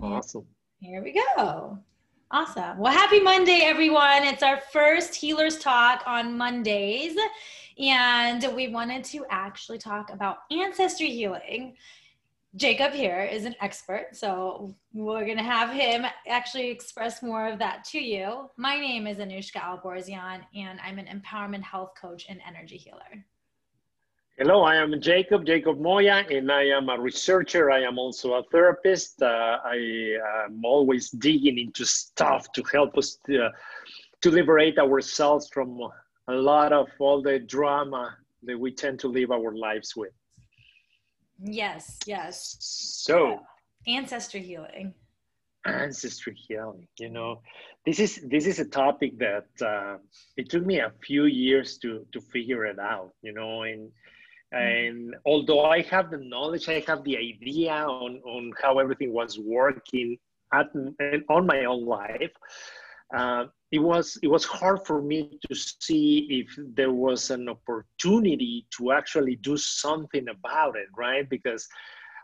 And Awesome. here we go. Awesome. Well, happy Monday, everyone. It's our first Healers Talk on Mondays. And we wanted to actually talk about ancestry healing. Jacob here is an expert, so we're going to have him actually express more of that to you. My name is Anuschka, and I'm an empowerment health coach and energy healer. Hello, I am Jacob Moya, and I am a researcher. I am also a therapist. I am always digging into stuff to help us to liberate ourselves from a lot of all the drama that we tend to live our lives with. Yes, yes. So, ancestry healing. Ancestry healing. You know, this is a topic that it took me a few years to figure it out. You know, and although I have the knowledge, I have the idea on how everything was working on my own life. It was hard for me to see if there was an opportunity to actually do something about it, right? Because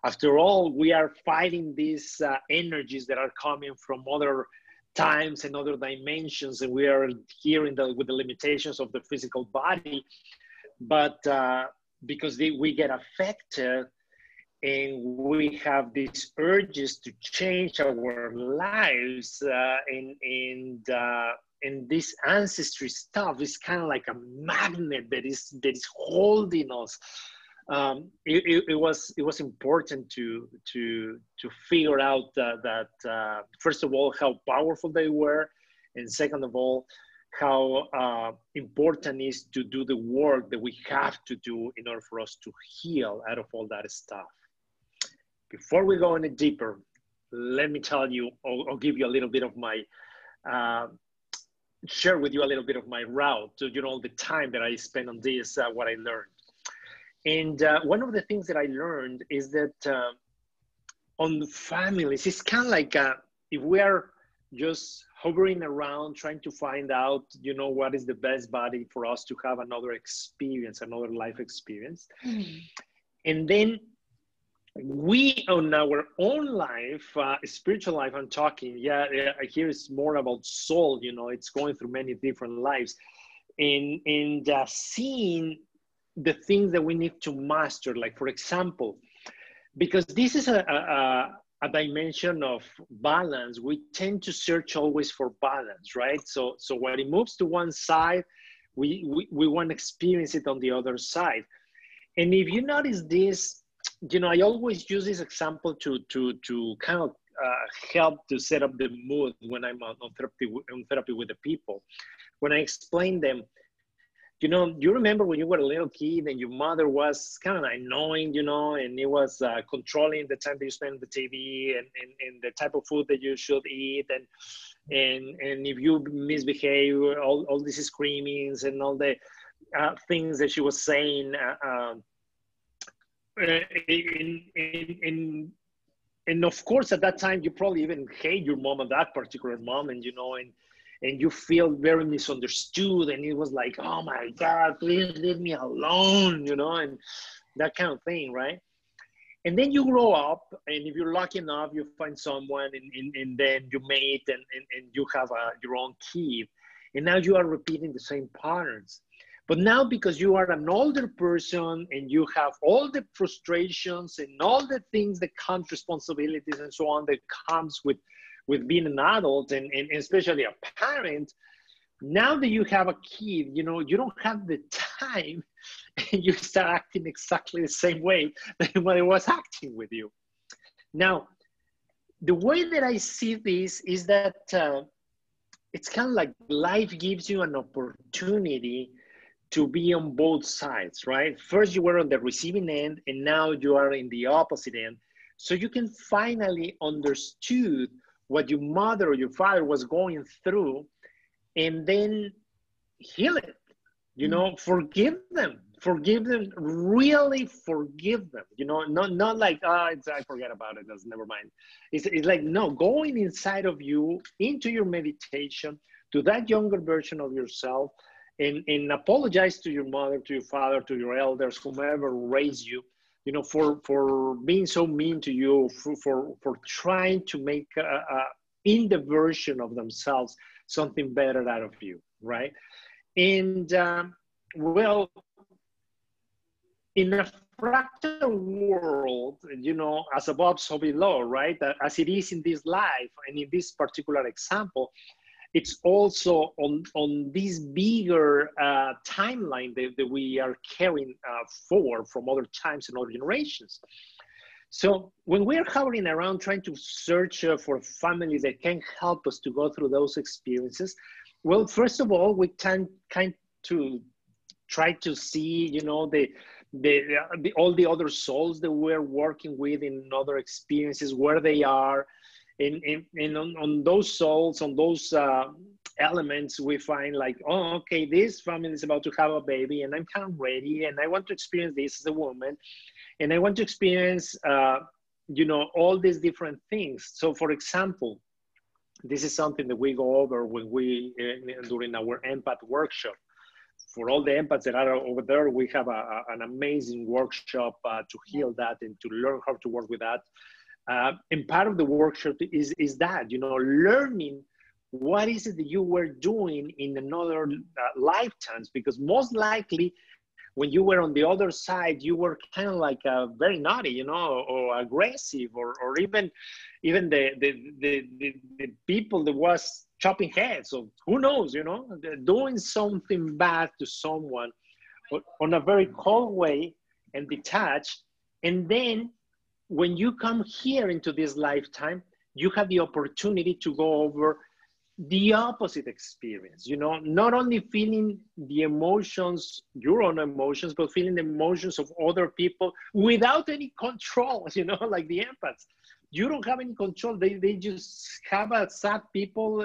after all, we are fighting these energies that are coming from other times and other dimensions, and we are here with the limitations of the physical body. But because we get affected and we have these urges to change our lives, and this ancestry stuff is kind of like a magnet that is holding us. It was important to figure out that first of all how powerful they were, and second of all how important is to do the work that we have to do in order for us to heal out of all that stuff. Before we go any deeper, let me tell you, or give you a little bit of my, share with you a little bit of my route, to, you know, the time that I spent on this, what I learned. And one of the things that I learned is that on families, it's kind of like if we are just hovering around trying to find out, you know, what is the best body for us to have another experience, another life experience. Mm-hmm. And then we, on our own life, spiritual life, I'm talking, here is more about soul, you know, it's going through many different lives, and seeing the things that we need to master, like, for example, because this is a dimension of balance, we tend to search always for balance, right? So when it moves to one side, we want to experience it on the other side. And if you notice this, you know, I always use this example to kind of help to set up the mood when I'm on therapy with the people. When I explain them, you know, you remember when you were a little kid and your mother was kind of annoying, you know, and it was controlling the time that you spend on the TV and the type of food that you should eat, and if you misbehave, all these screamings and all the things that she was saying, and of course at that time you probably even hate your mom, and that particular mom, and you know, and you feel very misunderstood, and it was like, oh my God, please leave me alone, you know, and that kind of thing, right? And then you grow up, and if you're lucky enough, you find someone, and then you mate, and you have your own kid, and now you are repeating the same patterns. But now, because you are an older person and you have all the frustrations and all the things that come, responsibilities and so on, that comes with being an adult, and especially a parent, now that you have a kid, you know, you don't have the time, and you start acting exactly the same way that when it was acting with you. Now, the way that I see this is that it's kind of like life gives you an opportunity to be on both sides, right? First you were on the receiving end, and now you are in the opposite end. So you can finally understood what your mother or your father was going through, and then heal it, you know, forgive them, really forgive them, you know, not like, I forget about it, that's never mind. It's like, no, going inside of you into your meditation to that younger version of yourself, and apologize to your mother, to your father, to your elders, whomever raised you, you know, for being so mean to you, for trying to make in the version of themselves something better out of you, right? And well, in a fractal world, you know, as above, so below, right? As it is in this life, and in this particular example, it's also on this bigger timeline that we are carrying forward from other times and other generations. So when we're hovering around trying to search for families that can help us to go through those experiences, well, first of all, we can kind to try to see, you know, all the other souls that we're working with in other experiences, where they are, and on those souls, on those elements, we find like, oh, okay, this family is about to have a baby, and I'm kind of ready, and I want to experience this as a woman, and I want to experience, you know, all these different things. So, for example, this is something that we go over when we during our empath workshop. For all the empaths that are over there, we have an amazing workshop to heal that and to learn how to work with that. And part of the workshop is that, you know, learning what is it that you were doing in another lifetimes, because most likely when you were on the other side, you were kind of like very naughty, you know, or aggressive, or even the people that was chopping heads. So who knows, you know, doing something bad to someone on a very cold way and detached. And then when you come here into this lifetime, you have the opportunity to go over the opposite experience, you know, not only feeling the emotions, your own emotions, but feeling the emotions of other people without any control, you know, like the empaths. You don't have any control. They just have a sad people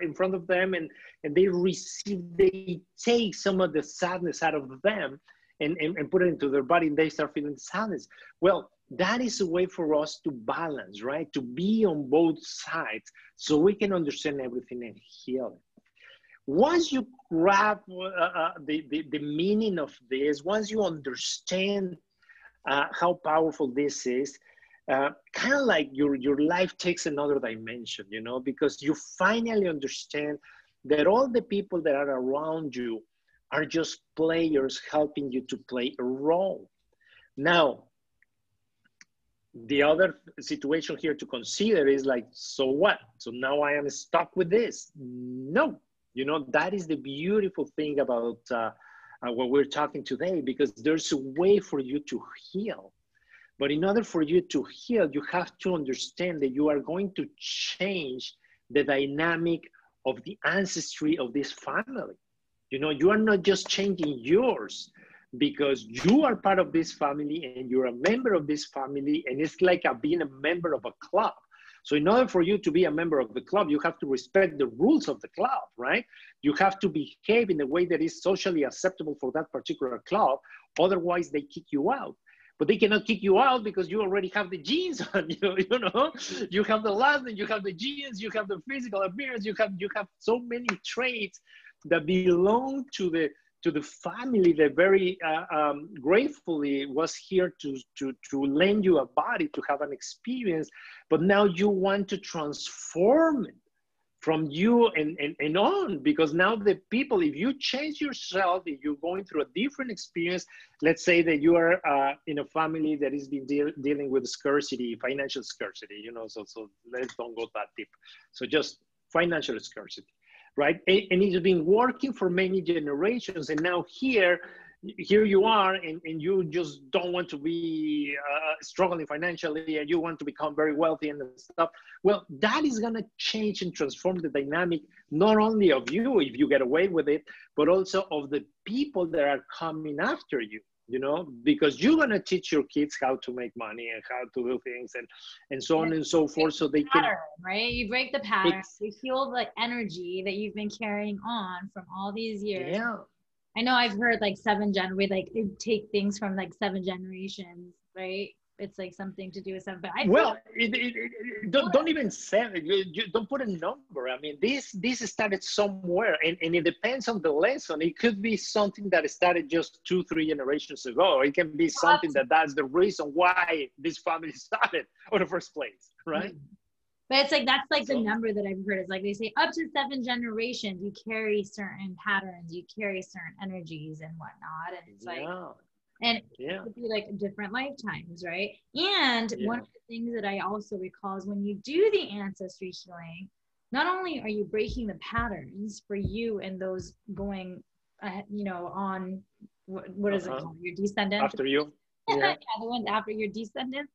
in front of them, and they take some of the sadness out of them and put it into their body, and they start feeling sadness. Well, that is a way for us to balance, right? To be on both sides so we can understand everything and heal it. Once you grab the meaning of this, once you understand how powerful this is, kind of like your life takes another dimension, you know, because you finally understand that all the people that are around you are just players helping you to play a role. Now, the other situation here to consider is like, so what? So now I am stuck with this? No, you know, that is the beautiful thing about what we're talking today, because there's a way for you to heal. But in order for you to heal, you have to understand that you are going to change the dynamic of the ancestry of this family. You know, you are not just changing yours, because you are part of this family and you're a member of this family, and it's like being a member of a club. So in order for you to be a member of the club, you have to respect the rules of the club, right? You have to behave in a way that is socially acceptable for that particular club. Otherwise, they kick you out. But they cannot kick you out because you already have the genes on you, you know? You have the last name, you have the genes, you have the physical appearance, you have so many traits that belong to the family that very gratefully was here to lend you a body to have an experience, but now you want to transform it from you and on, because now the people, if you change yourself, if you're going through a different experience, let's say that you are in a family that is been dealing with scarcity, financial scarcity, you know, so let's don't go that deep. So just financial scarcity. Right? And it's been working for many generations. And now here you are, and you just don't want to be struggling financially, and you want to become very wealthy and stuff. Well, that is going to change and transform the dynamic, not only of you, if you get away with it, but also of the people that are coming after you. You know, because you're going to teach your kids how to make money and how to do things and so on and so forth, so they can, right? You break the pattern, you heal the energy that you've been carrying on from all these years. Yeah. I know I've heard like we take things from like 7 generations, right? it's like something to do with something. But I feel Well, don't even say it. You don't put a number. I mean, this started somewhere, and it depends on the lesson. It could be something that started just 2-3 generations ago. It can be something that's the reason why this family started in the first place, right? But it's like, that's like the number that I've heard. It's like they say up to 7 generations, you carry certain patterns, you carry certain energies and whatnot. And it's like, and it could be like different lifetimes, right? And one of the things that I also recall is when you do the ancestry healing, not only are you breaking the patterns for you and those going, you know, on, what is it called? Your descendants? After you. Yeah, the ones after your descendants.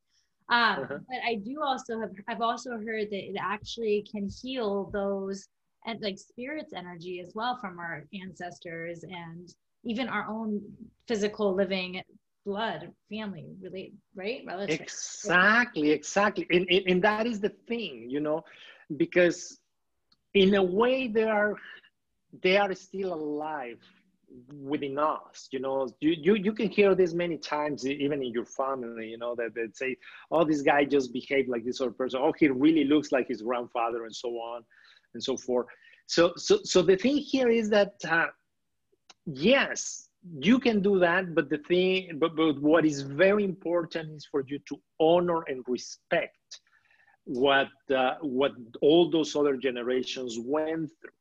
But I do also I've also heard that it actually can heal those and like spirits energy as well from our ancestors and even our own physical living blood family really, right? Relative. Exactly. And that is the thing, you know, because in a way they are still alive within us, you know. You can hear this many times even in your family, you know, that they say, oh, this guy just behaved like this other person, oh, he really looks like his grandfather, and so on and so forth. So the thing here is that yes, you can do that, but but what is very important is for you to honor and respect what all those other generations went through.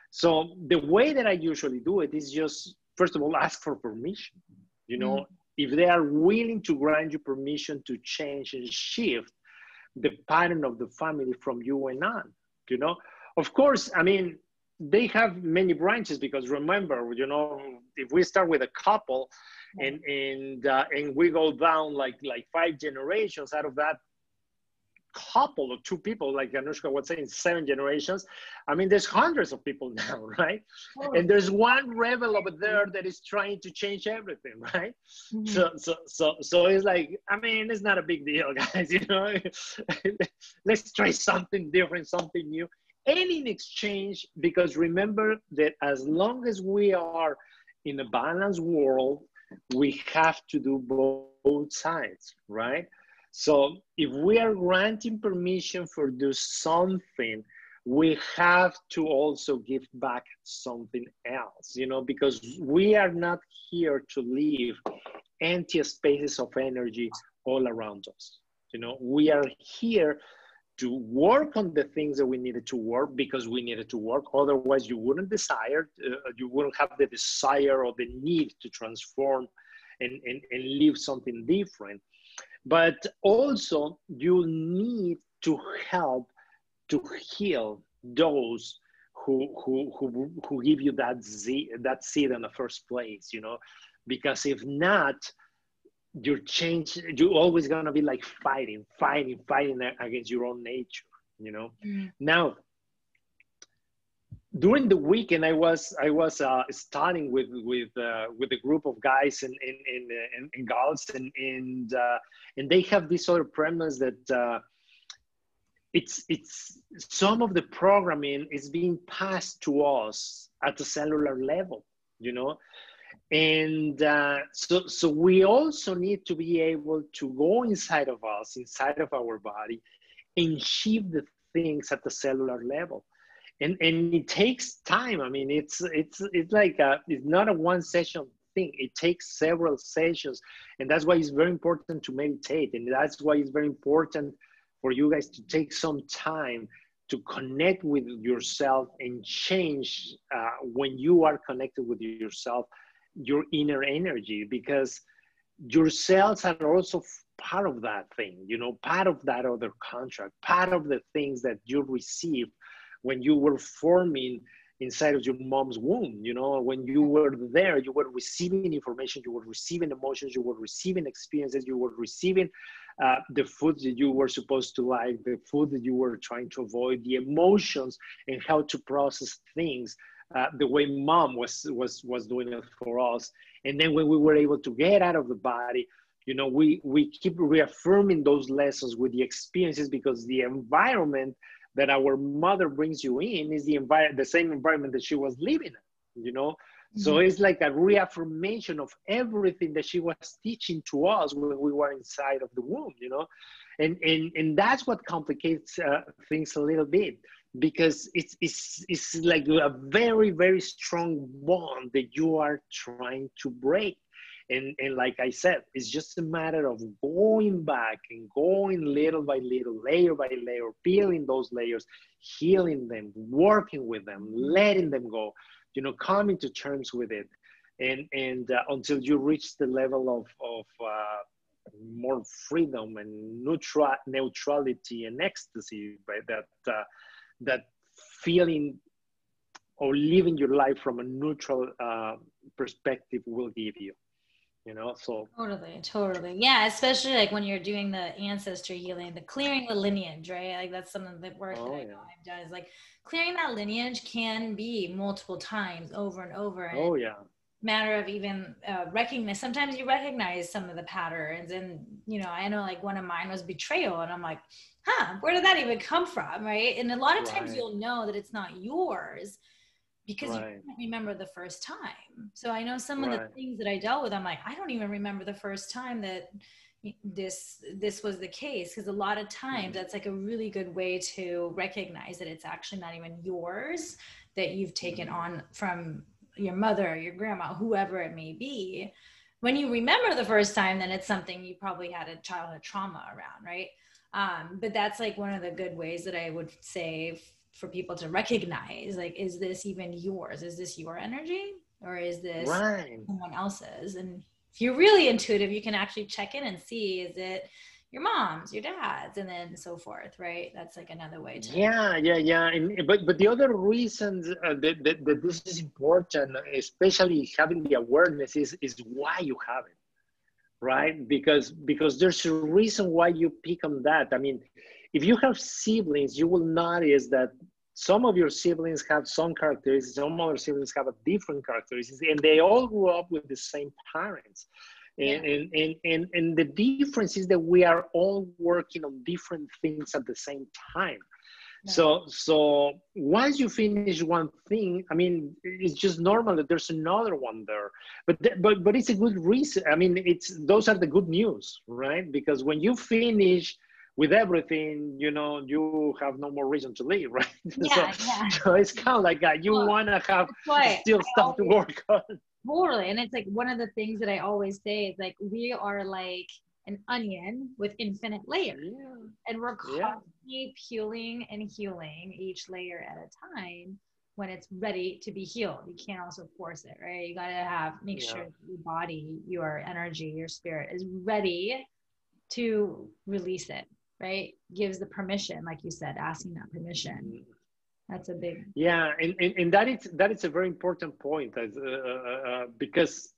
So the way that I usually do it is just, first of all, ask for permission. You know, if they are willing to grant you permission to change and shift the pattern of the family from you and on, you know. Of course, I mean, they have many branches, because remember, you know, if we start with a couple and we go down like 5 generations, out of that couple or 2 people, like Anuschka was saying, 7 generations, I mean, there's hundreds of people now, right? And there's one rebel over there that is trying to change everything, right? So it's like, I mean, it's not a big deal, guys, you know. Let's try something different, something new, and in exchange, because remember that as long as we are in a balanced world, we have to do both sides, right? So if we are granting permission for do something, we have to also give back something else, you know, because we are not here to leave empty spaces of energy all around us. You know, we are here to work on the things that we needed to work because we needed to work. Otherwise, you wouldn't you wouldn't have the desire or the need to transform and live something different. But also, you need to help to heal those who give you that seed in the first place, you know, because if not, you're always gonna be like fighting against your own nature, you know. Now, during the weekend, I was studying with a group of guys and girls, and they have this sort of premise that it's some of the programming is being passed to us at the cellular level, you know. And so we also need to be able to go inside of us, inside of our body, and shift the things at the cellular level. And it takes time. I mean, it's like it's not a one session thing. It takes several sessions, and that's why it's very important to meditate, and that's why it's very important for you guys to take some time to connect with yourself and change when you are connected with yourself, your inner energy, because your cells are also part of that thing, you know, part of that other contract, part of the things that you received when you were forming inside of your mom's womb. You know, when you were there, you were receiving information, you were receiving emotions, you were receiving experiences, you were receiving the food that you were supposed to like, the food that you were trying to avoid, the emotions, and how to process things the way mom was doing it for us. And then when we were able to get out of the body, you know, we keep reaffirming those lessons with the experiences, because the environment that our mother brings you in is the same environment that she was living in, you know. So it's like a reaffirmation of everything that she was teaching to us when we were inside of the womb, you know? And that's what complicates things a little bit, because it's like a very, very strong bond that you are trying to break. And like I said, it's just a matter of going back and going little by little, layer by layer, peeling those layers, healing them, working with them, letting them go, you know, coming to terms with it. And until you reach the level of more freedom and neutrality and ecstasy, right? That feeling or living your life from a neutral perspective will give you, you know. So totally, yeah, especially like when you're doing the ancestry healing, the clearing the lineage, right? Like that's some of the work that I know I've done, is like clearing that lineage can be multiple times over and over, and matter of even recognize, sometimes you recognize some of the patterns. And you know, I know like one of mine was betrayal, and I'm like, where did that even come from, right? And a lot of times you'll know that it's not yours because you can't remember the first time. So I know some of the things that I dealt with, I'm like, I don't even remember the first time that this was the case, because a lot of times that's like a really good way to recognize that it's actually not even yours, that you've taken on from your mother, your grandma, whoever it may be. When you remember the first time, then it's something you probably had a childhood trauma around, right? But that's like one of the good ways that I would say for people to recognize, like, is this even yours? Is this your energy, or is this someone else's? And if you're really intuitive, you can actually check in and see, is it your mom's, your dad's, and then so forth, right? That's like another way to. But the other reasons that this is important, especially having the awareness, is why you have it, right? Because there's a reason why you pick on that. I mean, if you have siblings, you will notice that some of your siblings have some characteristics, some other siblings have a different characteristics, and they all grew up with the same parents. And the difference is that we are all working on different things at the same time. So once you finish one thing, I mean, it's just normal that there's another one there. But it's a good reason. I mean, those are the good news, right? Because when you finish with everything, you know, you have no more reason to leave, right? So it's kind of like you want to have still stuff to work on. Totally. And it's like one of the things that I always say is like, we are like an onion with infinite layers, and we're constantly peeling and healing each layer at a time when it's ready to be healed. You can't also force it, right? You got to make sure that your body, your energy, your spirit is ready to release it, right? Gives the permission, like you said, asking that permission. That's a big. And that is a very important point, because,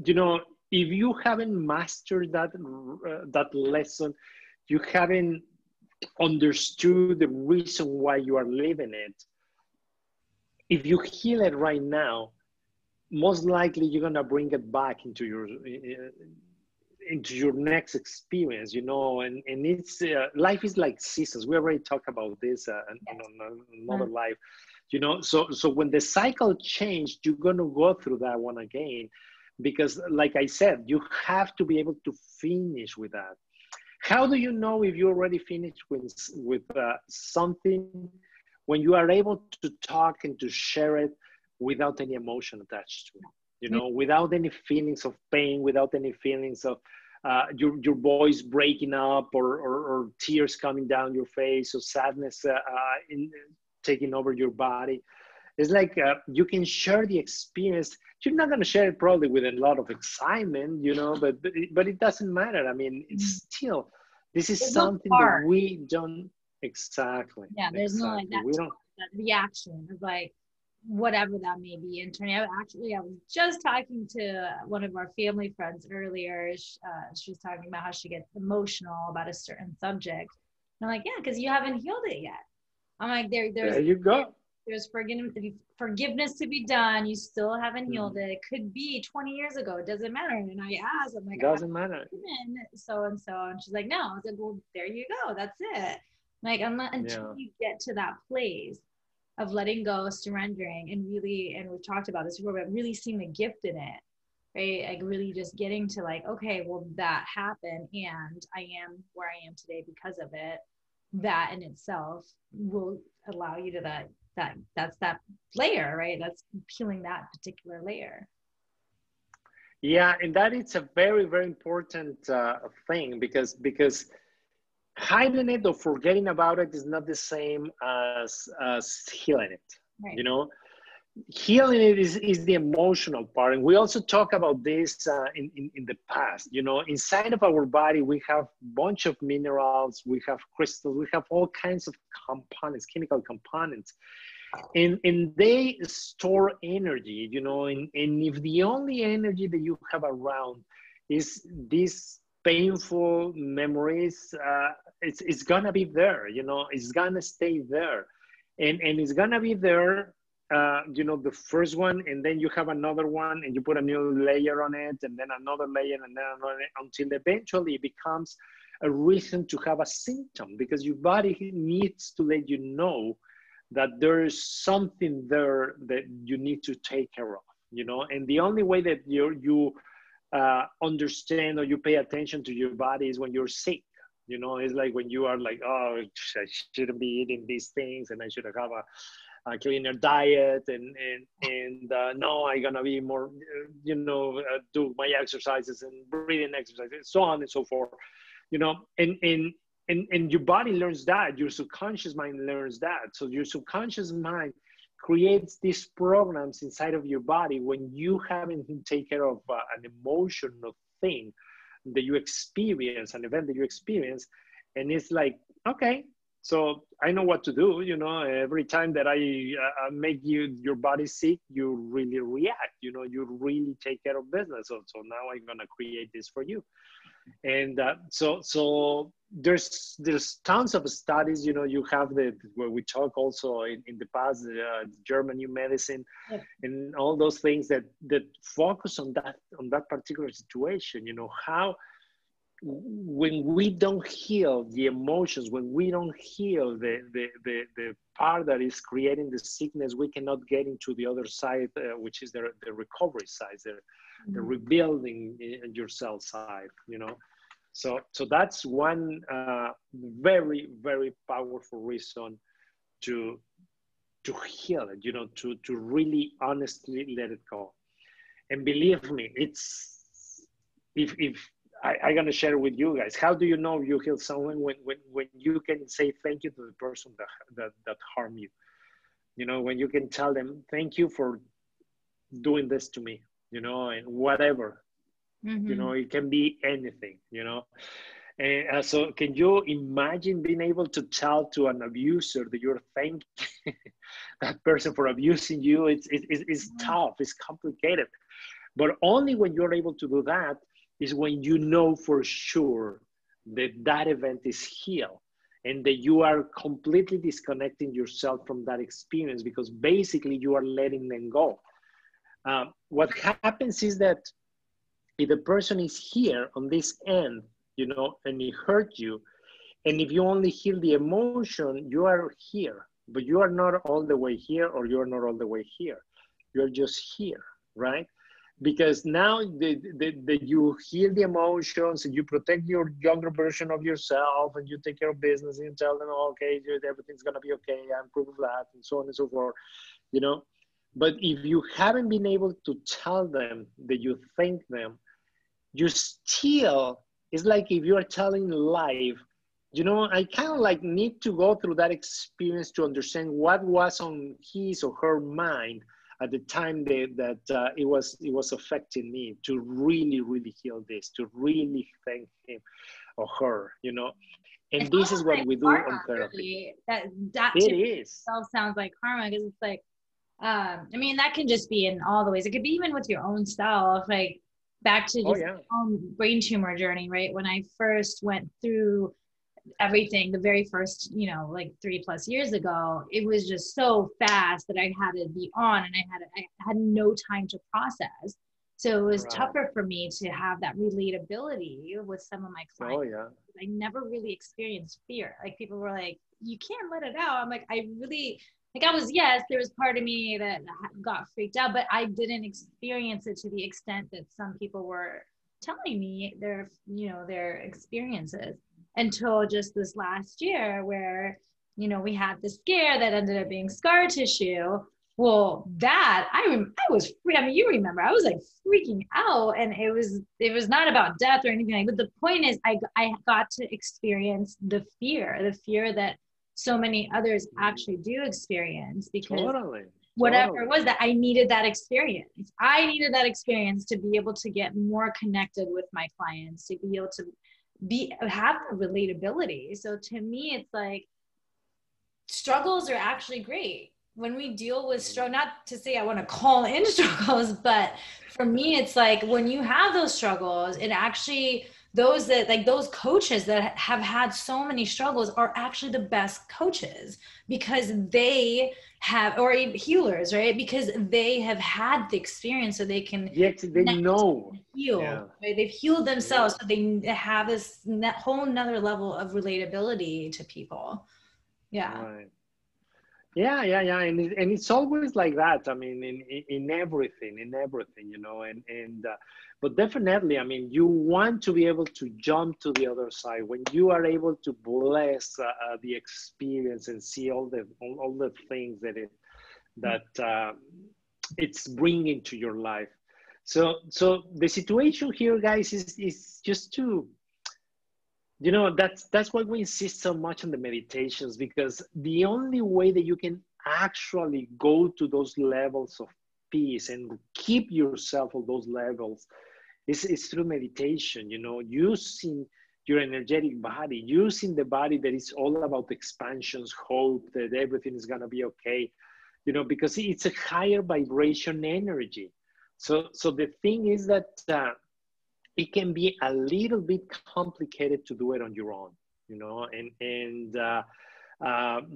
you know, if you haven't mastered that lesson, you haven't understood the reason why you are living it. If you heal it right now, most likely you're gonna bring it back into your next experience, you know. And it's life is like seasons. We already talked about this on another life, you know. So when the cycle changed, you're gonna go through that one again. Because like I said, you have to be able to finish with that. How do you know if you already finished with something? When you are able to talk and to share it without any emotion attached to it, you know, without any feelings of pain, without any feelings of your voice breaking up, or tears coming down your face, or sadness taking over your body. It's like you can share the experience. You're not going to share it probably with a lot of excitement, you know, but it doesn't matter. I mean, it's still, this is something that we don't there's no like that reaction of like whatever that may be internally. I was just talking to one of our family friends earlier. She was talking about how she gets emotional about a certain subject. And I'm like, yeah, because you haven't healed it yet. I'm like, there you go. There's forgiveness to be done. You still haven't healed it. It could be 20 years ago. It doesn't matter. And I asked, I'm like, doesn't matter. So and so. And she's like, no. I was like, well, there you go. That's it. Like, until you get to that place of letting go, surrendering, and really, and we've talked about this before, but really seeing the gift in it, right? Like really just getting to like, okay, well, that happened and I am where I am today because of it. That in itself will allow you to that's that layer, right? That's peeling that particular layer. Yeah, and that is a very, very important thing because hiding it or forgetting about it is not the same as healing it. Right. You know, healing it is the emotional part, and we also talk about this in the past. You know, inside of our body we have a bunch of minerals, we have crystals, we have all kinds of components, chemical components, and they store energy, you know, and if the only energy that you have around is these painful memories, it's gonna be there, you know, it's gonna stay there, and it's gonna be there, you know, the first one, and then you have another one, and you put a new layer on it, and then another layer, and then another, until eventually it becomes a reason to have a symptom, because your body needs to let you know that there's something there that you need to take care of, you know. And the only way that you understand or you pay attention to your body is when you're sick. You know, it's like when you are like, oh, I shouldn't be eating these things, and I should have a cleaner diet, and no, I'm gonna be more, you know, do my exercises and breathing exercises, so on and so forth, you know. And your body learns that, your subconscious mind learns that. So your subconscious mind creates these programs inside of your body when you haven't taken care of an emotional thing that you experience, an event that you experience. And it's like, okay, so I know what to do. You know, every time that I make your body sick, you really react, you know, you really take care of business. So now I'm going to create this for you. And so there's tons of studies, you know. You have where we talk also in the past, German new medicine, Yep. and all those things that focus on that particular situation, you know, how when we don't heal the emotions, when we don't heal the part that is creating the sickness, we cannot get into the other side, which is the recovery side, the rebuilding yourself side, you know. So that's one very, very powerful reason to heal it, you know, to really honestly let it go. And believe me, it's if I'm gonna share with you guys, how do you know you heal someone when you can say thank you to the person that harmed you? You know, when you can tell them thank you for doing this to me, you know, and whatever. You know, it can be anything, you know. And so can you imagine being able to tell to an abuser that you're thanking that person for abusing you? It's tough, it's complicated. But only when you're able to do that is when you know for sure that that event is healed and that you are completely disconnecting yourself from that experience, because basically you are letting them go. What happens is that if the person is here on this end, you know, and he hurt you, and if you only heal the emotion, you are here, but you are not all the way here, or you are not all the way here. You're just here, right? Because now that you heal the emotions and you protect your younger version of yourself and you take care of business and you tell them, oh, okay, everything's going to be okay, I'm proof of that, and so on and so forth, you know. But if you haven't been able to tell them that you thank them, you still, it's like if you are telling live, you know, I kind of like need to go through that experience to understand what was on his or her mind at the time that it was affecting me, to really, really heal this, to really thank him or her, you know. And it's this is what like we do karma, on therapy. really. That It to is. itself sounds like karma, because it's like, I mean, that can just be in all the ways. It could be even with your own self, like back to just my own brain tumor journey, right? When I first went through everything, the very first, you know, like 3+ years ago, it was just so fast that I had to be on, and I had no time to process. So it was tougher for me to have that relatability with some of my clients. Oh yeah. I never really experienced fear. Like people were like, you can't let it out. I'm like, I really like I was, yes, there was part of me that got freaked out, but I didn't experience it to the extent that some people were telling me their, you know, their experiences until just this last year where, you know, we had the scare that ended up being scar tissue. Well, that I was free. I mean, you remember, I was like freaking out, and it was not about death or anything like. But the point is, I got to experience the fear that so many others actually do experience, because whatever it was, that I needed that experience. I needed that experience to be able to get more connected with my clients, to be able to have the relatability. So to me, it's like struggles are actually great when we deal with struggle. Not to say I want to call in struggles, but for me, it's like when you have those struggles, it actually, those that, like those coaches that have had so many struggles are actually the best coaches, because they have, or healers, right? Because they have had the experience, so they can they know heal. Right? They've healed themselves, so they have this whole nother level of relatability to people. Right. Yeah, and it's always like that. I mean, in everything, you know, and but definitely, I mean, you want to be able to jump to the other side when you are able to bless the experience and see all the things that it's bringing to your life. So the situation here, guys, is just to, you know, that's why we insist so much on the meditations, because the only way that you can actually go to those levels of peace and keep yourself on those levels is through meditation, you know, using your energetic body, using the body that is all about expansions, hope that everything is going to be okay, you know, because it's a higher vibration energy. So the thing is that it can be a little bit complicated to do it on your own, you know,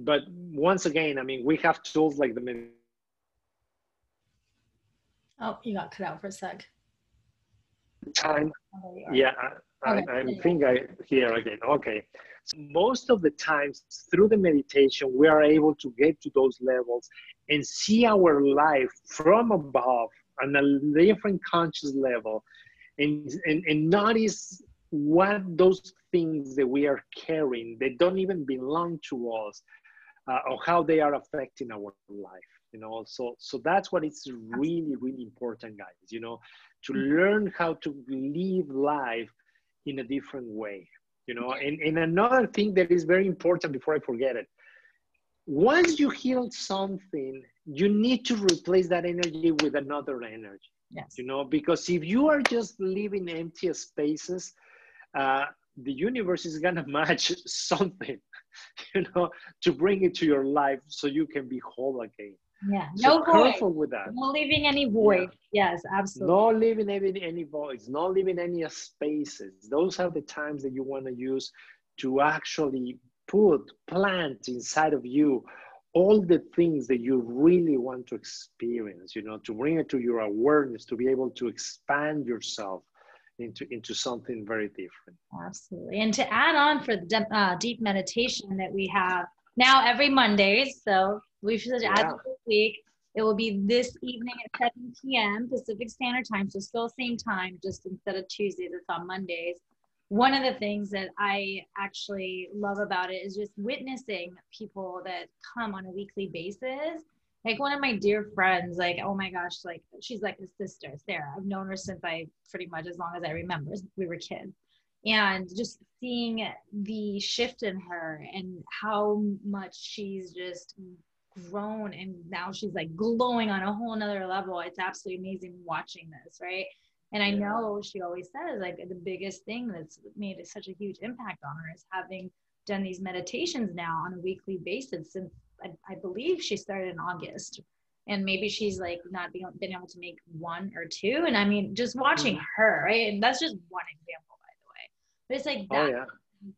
but once again, I mean, we have tools like the. Oh, you got cut out for a sec. Time. Yeah, I think I hear again. Okay. So most of the times through the meditation, we are able to get to those levels and see our life from above on a different conscious level, and notice what those things that we are carrying that don't even belong to us, or how they are affecting our life, you know. So that's what is really, really important, guys, you know, to learn how to live life in a different way, you know. And another thing that is very important before I forget it, once you heal something, you need to replace that energy with another energy. Yes. You know, because if you are just living empty spaces, the universe is gonna match something, you know, to bring it to your life so you can be whole again. Yeah, so no careful void. With that. No leaving any void. Yeah. Yes, absolutely. No leaving any voids, no leaving any spaces. Those are the times that you want to use to actually plant inside of you all the things that you really want to experience, you know, to bring it to your awareness, to be able to expand yourself into something very different. Absolutely. And to add on for the deep meditation that we have now every Mondays, so we should add this week, it will be this evening at 7 p.m. Pacific Standard Time, so still same time, just instead of Tuesdays, it's on Mondays. One of the things that I actually love about it is just witnessing people that come on a weekly basis. Like one of my dear friends, like, oh my gosh, like she's like a sister, Sarah. I've known her since pretty much as long as I remember, we were kids. And just seeing the shift in her and how much she's just grown, and now she's like glowing on a whole nother level. It's absolutely amazing watching this, right? And I know she always says like the biggest thing that's made such a huge impact on her is having done these meditations now on a weekly basis since I believe she started in August, and maybe she's like not been able to make one or two. And I mean, just watching her, right? And that's just one example, by the way. But it's like that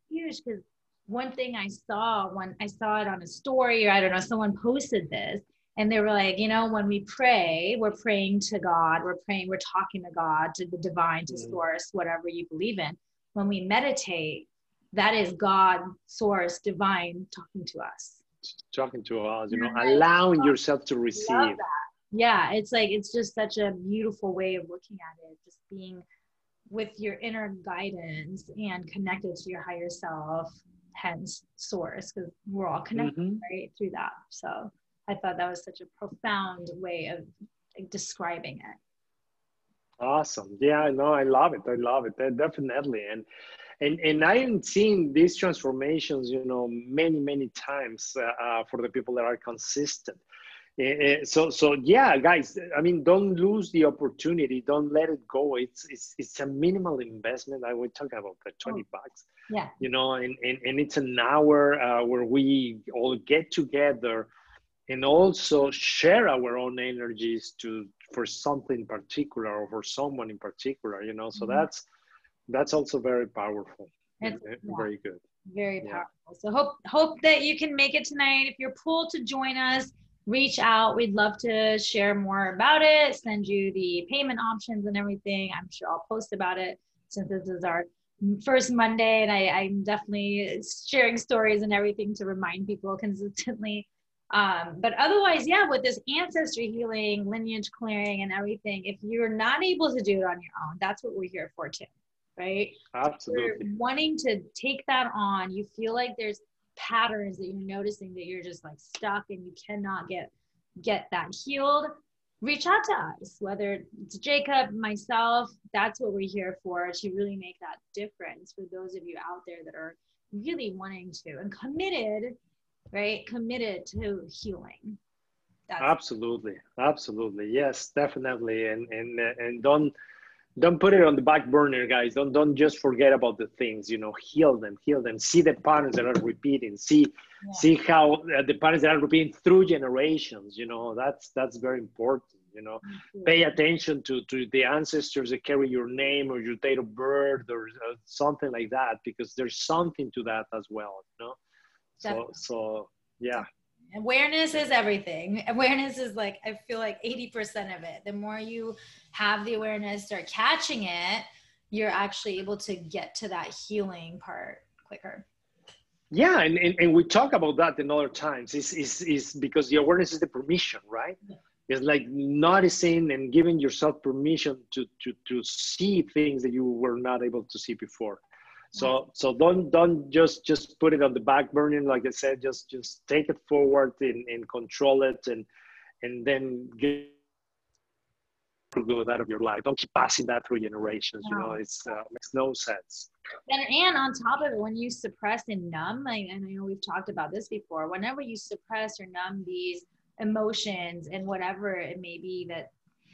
huge, because one thing I saw when I saw it on a story, or I don't know, someone posted this, and they were like, you know, when we pray, we're praying to God, we're talking to God, to the divine, to source, whatever you believe in. When we meditate, that is God, source, divine talking to us. talking to us, you know, allowing yourself to receive. Yeah, it's like, it's just such a beautiful way of looking at it, just being with your inner guidance and connected to your higher self, hence source, because we're all connected right through that. So I thought that was such a profound way of like, describing it. Awesome. Yeah, no, I love it. I love it. Definitely. And I am seeing these transformations, you know, many times for the people that are consistent. So yeah, guys, I mean, don't lose the opportunity. Don't let it go. It's a minimal investment. I would talk about the $20, yeah, you know, and it's an hour where we all get together and also share our own energies for something particular or for someone in particular, you know. So that's also very powerful. And very good. Very powerful. So hope that you can make it tonight. If you're pulled to join us, reach out. We'd love to share more about it, send you the payment options and everything. I'm sure I'll post about it since this is our first Monday, and I'm definitely sharing stories and everything to remind people consistently. But otherwise, yeah, with this ancestry healing, lineage clearing and everything, if you're not able to do it on your own, that's what we're here for too, right? Absolutely. So you're wanting to take that on, you feel like there's patterns that you're noticing that you're just like stuck and you cannot get that healed, reach out to us, whether it's Jacob, myself. That's what we're here for, to really make that difference for those of you out there that are really wanting to and committed, right? Committed to healing. Absolutely. Yes, definitely. And don't put it on the back burner, guys. Don't just forget about the things, you know, heal them, see the patterns that are repeating, see how the patterns that are repeating through generations, you know, that's very important, you know. Pay attention to the ancestors that carry your name or your date of birth or something like that, because there's something to that as well, you know. So yeah. Awareness is everything. Awareness is like, I feel like 80% of it. The more you have the awareness, start catching it, you're actually able to get to that healing part quicker. Yeah, and we talk about that in other times. Is because the awareness is the permission, right? Yeah. It's like noticing and giving yourself permission to see things that you were not able to see before. So don't just put it on the back burner. Like I said, just take it forward and control it, and then get good out of your life. Don't keep passing that through generations. You know, it's makes no sense. And on top of it, when you suppress and numb, and I know we've talked about this before, whenever you suppress or numb these emotions and whatever it may be that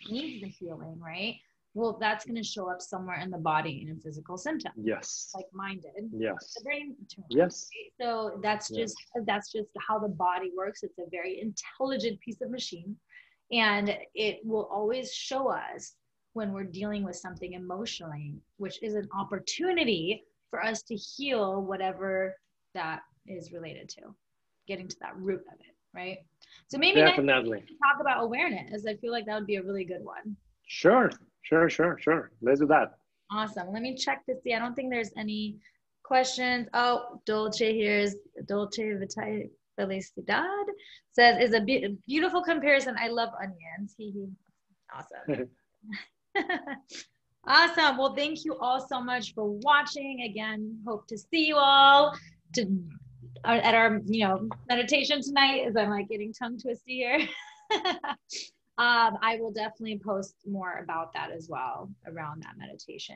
needs the healing, right? Well, that's going to show up somewhere in the body in a physical symptom. Yes. Like mine did. Yes. The brain tumor. Yes. Right? So that's just how the body works. It's a very intelligent piece of machine, and it will always show us when we're dealing with something emotionally, which is an opportunity for us to heal whatever that is related to, getting to that root of it, right? So maybe definitely next talk about awareness. I feel like that would be a really good one. Sure. Let's do that. Awesome. Let me check to see. I don't think there's any questions. Oh, Dolce here's Dolce Vita Felicidad says, is a beautiful comparison. I love onions. Awesome. Awesome. Well, thank you all so much for watching. Again, hope to see you all at our meditation tonight, as I'm like getting tongue twisty here. I will definitely post more about that as well, around that meditation,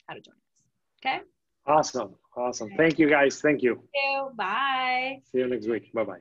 how to join us. Okay. Awesome. Thank you, guys. Thank you. Bye. See you next week. Bye-bye.